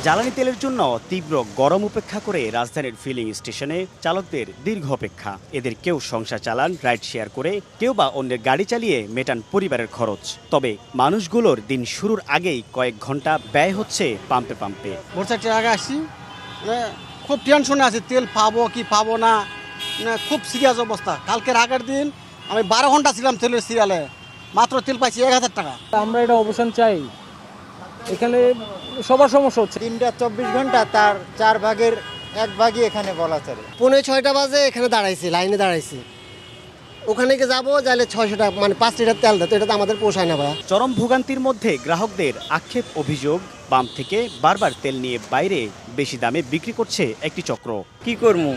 জ্বালানি তেলের জন্য তীব্র গরম উপেক্ষা করে রাজধানীর ফিলিং স্টেশনে চালকদের দীর্ঘ অপেক্ষা। এদের কেউ সংসার চালান রাইড শেয়ার করে, কেউ বা অন্যের গাড়ি চালিয়ে মেটান পরিবারের খরচ। তবে মানুষগুলোর দিন শুরুর আগেই কয়েক ঘন্টা ব্যয় হচ্ছে পাম্পে পাম্পে। মোটরসাইকেলের আগে আসি, খুব টেনশনে আছে, তেল পাবো কি পাবো না, খুব সিরিয়াস অবস্থা। কালকের আগের দিন আমি 12 ঘন্টা ছিলাম তেলের সিরিয়ালে, মাত্র তেল পাইছি 1000 টাকা। আমরা এটা অবসান চাই। এখানে সবার সমস্যা হচ্ছে। দিনটা 24 ঘন্টা, তার 4 ভাগের 1 ভাগই এখানে বলা চলে। 5:45 বাজে এখানে দাঁড়াইছি, লাইনে দাঁড়াইছি। ওখানে গিয়ে যাবো, যাইলে 600 টাকা, মানে 5 লিটার তেল দেয়, তো এটা তো আমাদের পোষায় না ভাই। চরম ভোগান্তির মধ্যে গ্রাহকদের আক্ষেপ অভিযোগ, পাম্প থেকে বারবার তেল নিয়ে বাইরে বেশি দামে বিক্রি করছে একটি চক্র। কি করবো,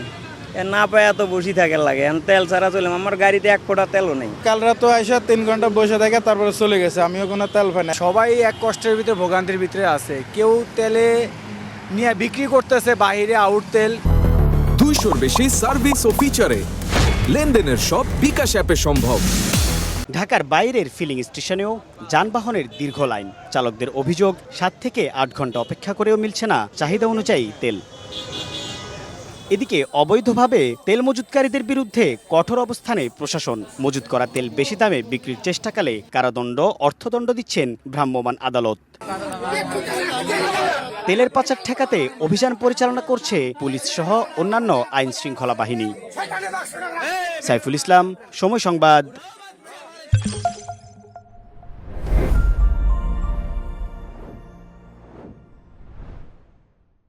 না পায় এত বসে থাকার লাগে। তেল ছাড়া চলে, আমার গাড়িতে 1 ফোঁটা তেলও নেই। কাল রাতে আইসা 3 ঘন্টা বসে থাকে, তারপরে চলে গেছে। আমিও কোনো তেল পাই না। সবাই এক কষ্টের ভিতরে, ভোগান্তির ভিতরে আছে। কেউ তেলে নিয়ে বিক্রি করতেছে বাইরে আউট তেল। 200-র বেশি সার্ভিস ও ফিচারে লেনদেনের সব বিকাশ অ্যাপে সম্ভব। ঢাকার বাইরের ফিলিং স্টেশনেও যানবাহনের দীর্ঘ লাইন। চালকদের অভিযোগ, 7 থেকে 8 ঘন্টা অপেক্ষা করেও মিলছে না চাহিদা অনুযায়ী তেল। এদিকে অবৈধভাবে তেল মজুতকারীদের বিরুদ্ধে কঠোর অবস্থানে প্রশাসন। মজুত করা তেল বেশি দামে বিক্রির চেষ্টাকালে কারাদণ্ড, অর্থদণ্ড দিচ্ছেন ভ্রাম্যমাণ আদালত। তেলের পাচার ঠেকাতে অভিযান পরিচালনা করছে পুলিশ সহ অন্যান্য আইন শৃঙ্খলা বাহিনী। সাইফুল ইসলাম, সময় সংবাদ।